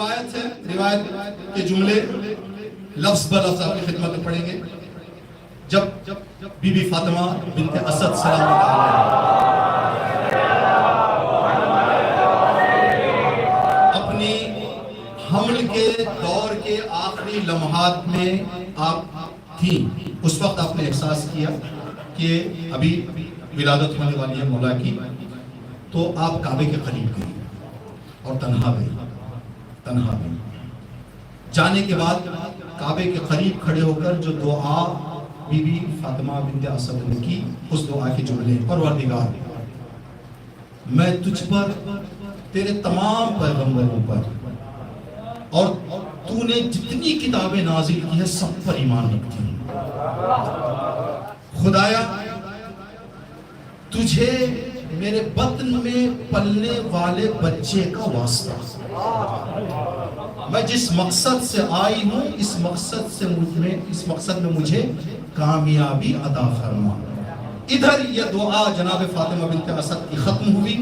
روایت ہے، روایت کے جملے لفظ بلفظ آپ کی خدمت میں پڑھیں گے. جب بی بی فاطمہ بنت اسد سلام اپنی حمل کے دور کے آخری لمحات میں آپ تھیں، اس وقت آپ نے احساس کیا کہ ابھی ولادت ہونے والی ہے مولا کی، تو آپ کعبے کے قریب گئی اور تنہا گئی. جانے کے بعد کعبے کے قریب کھڑے ہو کر جو دعا بی بی فاطمہ بنت اسد نے کی، اس دعا کے جملے: پروردگار، میں تجھ پر، تیرے تمام پیغمبروں پر اور تو نے جتنی کتابیں نازل کی ہیں سب پر ایمان رکھتی ہوں. خدایا، تجھے میرے بطن میں پلنے والے بچے کا واسطہ، میں جس مقصد سے آئی ہوں اس مقصد میں مجھے کامیابی عطا فرما. ادھر یہ دعا جناب فاطمہ بنت اسد کی ختم ہوئی،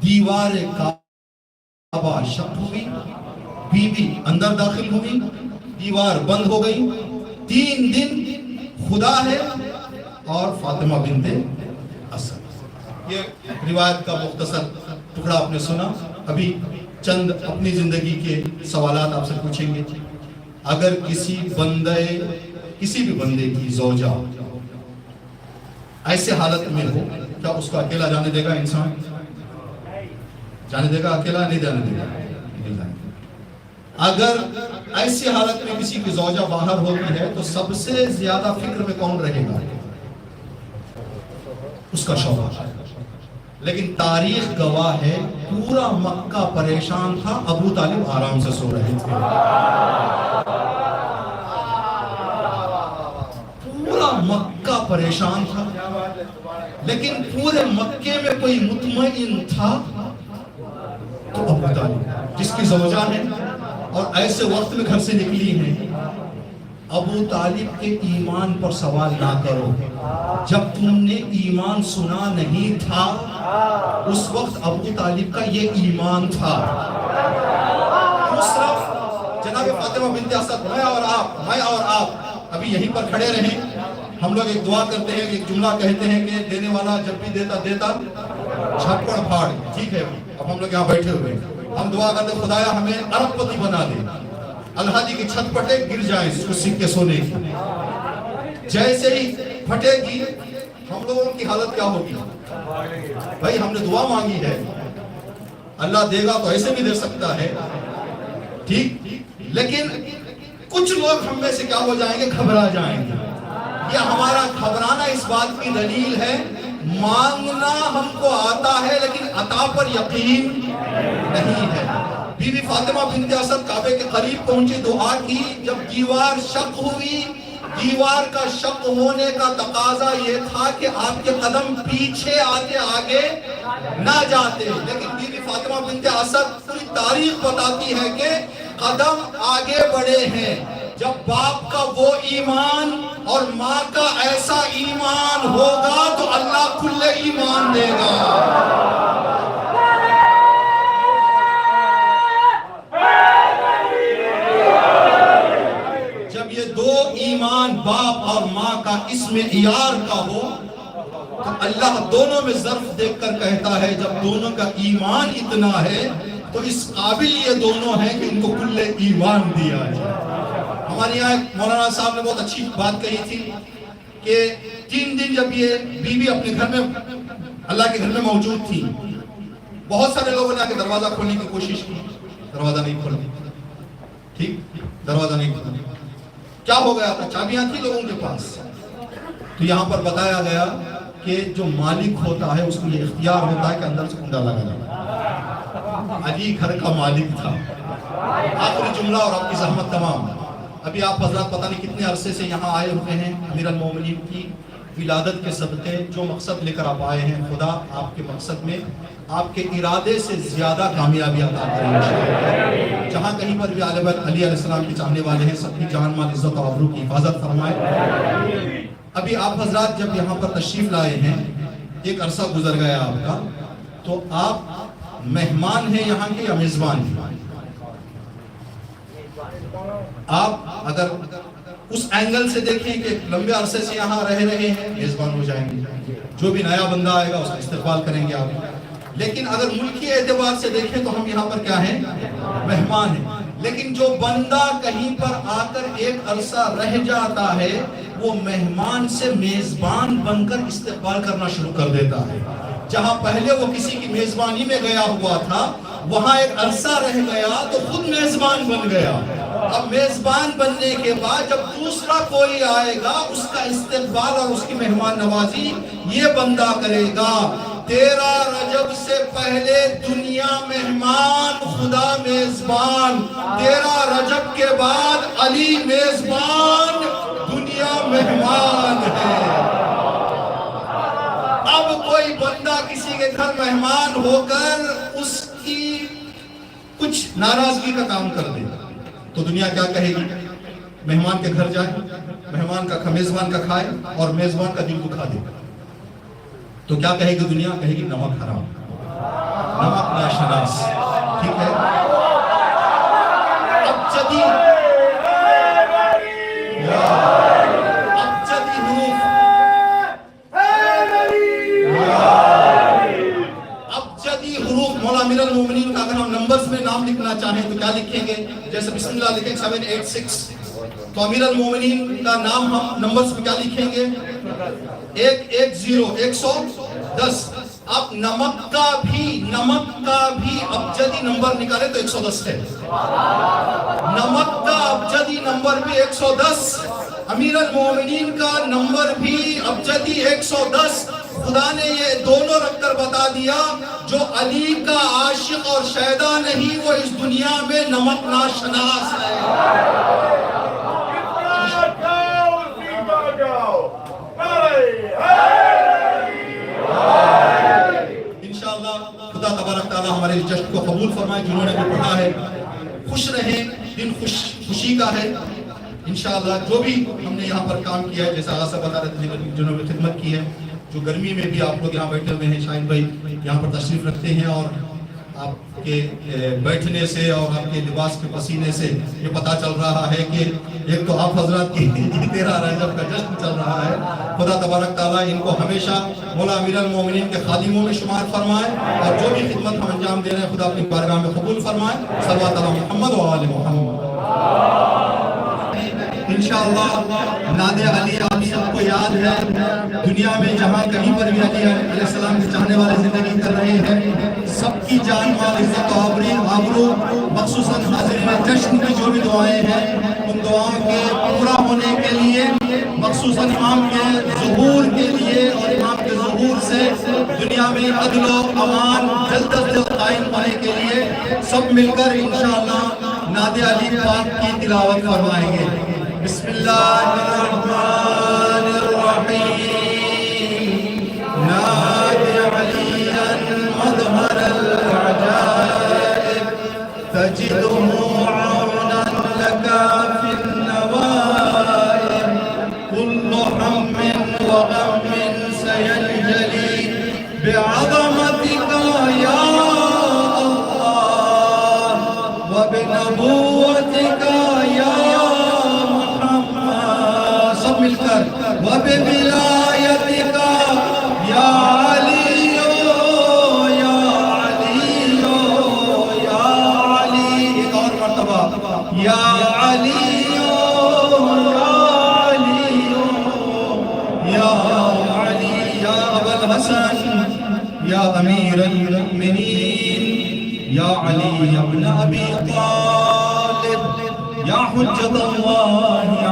دیوار کعبہ شق ہوئی، بی بی اندر داخل ہوئی، دیوار بند ہو گئی. 3 دن خدا ہے اور فاطمہ بنت اسد. یہ روایت کا مختصر ٹکڑا آپ نے سنا. ابھی چند اپنی زندگی کے سوالات آپ سے پوچھیں گے. اگر کسی بھی بندے کی زوجہ ایسے حالت میں ہو، کیا اس کو اکیلا جانے دے گا انسان؟ جانے دے گا اکیلا؟ نہیں جانے دے گا. اگر ایسی حالت میں کسی کی زوجہ باہر ہوتی ہے تو سب سے زیادہ فکر میں کون رہے گا؟ اس کا شوہر. لیکن تاریخ گواہ ہے پورا مکہ پریشان تھا، ابو طالب آرام سے سو رہے تھے. پورا مکہ پریشان تھا، لیکن پورے مکے میں کوئی مطمئن تھا تو ابو طالب، جس کی زوجہ ہے اور ایسے وقت میں گھر سے نکلی ہیں. ابو طالب کے ایمان پر سوال نہ کرو. جب تم نے ایمان سنا نہیں تھا اس وقت ابو طالب کا یہ ایمان تھا. صرف جناب فاطمہ بنت اسد، میں اور آپ ابھی یہیں پر کھڑے رہیں. ہم لوگ ایک دعا کرتے ہیں، ایک جملہ کہتے ہیں کہ دینے والا جب بھی دیتا چھپڑ پھاڑ. ٹھیک ہے، اب ہم لوگ یہاں بیٹھے ہوئے ہم دعا کرتے خدایا ہمیں ارب پتی بنا دے. الحاجی کی چھت پھٹے گر جائیں اس کو سکھ کے سونے کی. جیسے ہی پھٹے گی ہم لوگوں کی حالت کیا ہوگی؟ بھائی ہم نے دعا مانگی ہے، اللہ دے گا تو ایسے بھی دے سکتا ہے، ٹھیک، لیکن کچھ لوگ ہم میں سے کیا ہو جائیں گے؟ گھبرا جائیں گے. یہ ہمارا گھبرانا اس بات کی دلیل ہے مانگنا ہم کو آتا ہے لیکن عطا پر یقین نہیں ہے. بی بی فاطمہ بنت اسد کعبے کے قریب پہنچی، دعا کی. جب دیوار شق ہوئی، دیوار کا شق ہونے کا تقاضا یہ تھا کہ آپ کے قدم پیچھے آگے نہ جاتے، لیکن بی بی فاطمہ بنت اسد پوری تاریخ بتاتی ہے کہ قدم آگے بڑھے ہیں. جب باپ کا وہ ایمان اور ماں کا ایسا ایمان ہوگا تو اللہ کھلے ایمان دے گا. جب یہ دو ایمان باپ اور ماں کا اس معیار کا ہو تو اللہ دونوں میں ظرف دیکھ کر کہتا ہے جب دونوں کا ایمان اتنا ہے تو اس قابل یہ دونوں ہیں کہ ان کو کل ایمان دیا جائے. ہمارے یہاں مولانا صاحب نے بہت اچھی بات کہی تھی کہ 3 دن جب یہ بیوی اپنے گھر میں اللہ کے گھر میں موجود تھی، بہت سارے لوگوں نے آ کے دروازہ کھولنے کی کوشش کی، دروازہ نہیں کھولا. ٹھیک، دروازہ نہیں کھولا. کیا ہو گیا تھا؟ چابیاں تھی لوگوں کے پاس. تو یہاں پر بتایا گیا کہ جو مالک ہوتا ہے اس کو یہ اختیار ہوتا ہے کہ اندر سے کنڈا لگا جائے. علی گھر کا مالک تھا. آخری جملہ اور آپ کی زحمت تمام. ابھی آپ حضرات پتہ نہیں کتنے عرصے سے یہاں آئے ہوئے ہیں. امیر المومنین کی ولادت کے صدقے جو مقصد لے کر آپ آئے ہیں، خدا آپ کے مقصد میں آپ کے ارادے سے زیادہ کامیابی عطا کریں انشاءاللہ. جہاں کہیں پر بھی آل بیت علی علیہ السلام کے چاہنے والے ہیں، سب کی جان مال عزت و آبرو کی حفاظت فرمائے. ابھی آپ حضرات جب یہاں پر تشریف لائے ہیں، ایک عرصہ گزر گیا آپ کا، تو آپ مہمان ہیں یہاں کے یا میزبان ہیں؟ آپ اگر اس اینگل سے دیکھیں کہ لمبے عرصے سے یہاں رہ رہے ہیں، میزبان ہو جائیں گے، جو بھی نیا بندہ آئے گا اس کا استقبال کریں گے آپ۔ لیکن اگر ملکی اعتبار سے دیکھیں تو ہم یہاں پر کیا ہیں؟ مہمان ہیں۔ لیکن جو بندہ کہیں پر آ کر ایک عرصہ رہ جاتا ہے، وہ مہمان سے میزبان بن کر استقبال کرنا شروع کر دیتا ہے۔ جہاں پہلے وہ کسی کی میزبانی میں گیا ہوا تھا، وہاں ایک عرصہ رہ گیا تو خود میزبان بن گیا۔ اب میزبان بننے کے بعد جب دوسرا کوئی آئے گا، اس کا استقبال اور اس کی مہمان نوازی یہ بندہ کرے گا۔ 13 رجب سے پہلے دنیا مہمان، خدا میزبان۔ 13 رجب کے بعد علی میزبان، دنیا مہمان ہے۔ اب کوئی بندہ کسی کے گھر مہمان ہو کر اس کی کچھ ناراضگی کا کام کر دے تو دنیا کیا کہے گی؟ مہمان کے گھر جائے، میزبان کا کھائے اور میزبان کا دل دکھا دے تو کیا کہے گی دنیا؟ کہے گی نمک حرام، نمک ناشناس۔ ٹھیک ہے، ابجدی حروف مولا امیر المومنین کا اگر ہم نمبرز میں نام لکھنا چاہیں تو کیا لکھیں گے؟ جیسے بسم اللہ لکھیں 786 تو امیر المومنین کا نام ہم نمبرز میں کیا لکھیں گے؟ 110 اب نمک کا بھی ابجدی نمبر نکالے تو 110 ہے۔ نمک کا ابجدی نمبر بھی 110، امیر المومنین کا نمبر بھی ابجدی 110۔ خدا نے یہ دونوں رکھ کر بتا دیا، جو علی کا عاشق اور شیدا نہیں وہ اس دنیا میں نمک ناشناس ہے۔ انشاءاللہ خدا تبارک تعالی ہمارے جشن کو قبول فرمائے۔ جنہوں نے بھی پڑھا ہے خوش رہیں، دن خوشی کا ہے انشاءاللہ۔ جو بھی ہم نے یہاں پر کام کیا ہے، جیسا آغاز سے بتا رہے تھے، جنہوں نے خدمت کی ہے، جو گرمی میں بھی آپ لوگ یہاں بیٹھے ہوئے ہیں، شاہین بھائی یہاں پر تشریف رکھتے ہیں اور آپ کے بیٹھنے سے اور آپ کے لباس کے پسینے سے یہ پتا چل رہا ہے کہ ایک تو آپ حضرات کی 13 رجب کا جشن چل رہا ہے۔ خدا تبارک تعالیٰ ان کو ہمیشہ مولا امیر المومنین کے خادموں میں شمار فرمائے اور جو بھی خدمت ہم انجام دے رہے ہیں خدا اپنی بارگاہ میں قبول فرمائے۔ صلوات علی محمد و آل محمد۔ انشاءاللہ ناد علی آپ سب کو یاد ہے، دنیا میں جہاں کہیں پر بھی علی علیہ السلام کے چاہنے والے زندگی کر رہے ہیں، سب کی جان مال عزت و آبرو مخصوصاً حاضرین جشن کی جو بھی دعائیں ہیں ان دعاؤں کے پورا ہونے کے لیے، مخصوصاً امام کے ظہور کے لیے اور امام کے ظہور سے دنیا میں عدل و امان جلد از جلد قائم ہونے کے لیے سب مل کر انشاءاللہ ناد علی پاک کی تلاوت فرمائیں گے۔ بسم اللہ الرحمن الرحیم۔ ناد علیاً مظہر العجائب، تجدہ عونا لکا فی النوائب، کل ہم وغم سینجلی بعظمتک یا اللہ وبنبوتک یا مل کر وَبِوِلَایَتِكَ یا علی یا علی یا علی، ایک اور مرتبہ یا علی یا علی یا ابا الحسن یا امیر المؤمنین یا علی ابن ابی طالب یا حجت اللہ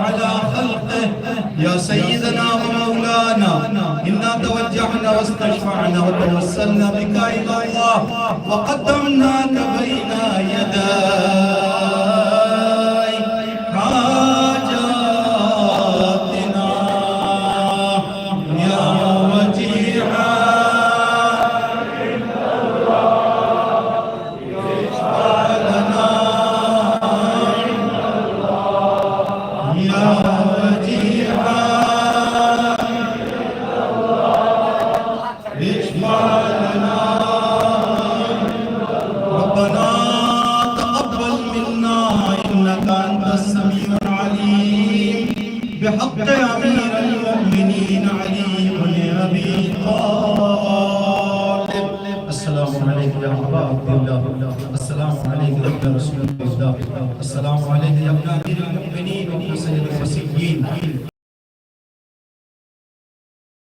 علی خلقہ یا سیدنا و مولانا، انا توجہنا واستشفعنا وتوسلنا بک الی اللہ وقدمناک بین یدائی حاجاتنا یا وجیعا ربنا تقبل إنك أنت السميع العليم بحق أمير المؤمنين علي بن أبي طالب. السلام عليكم يا أبا عبد الله، السلام عليكم يا رسول الله، السلام عليكم يا ابن أمير المؤمنين وسيد المسيحيين.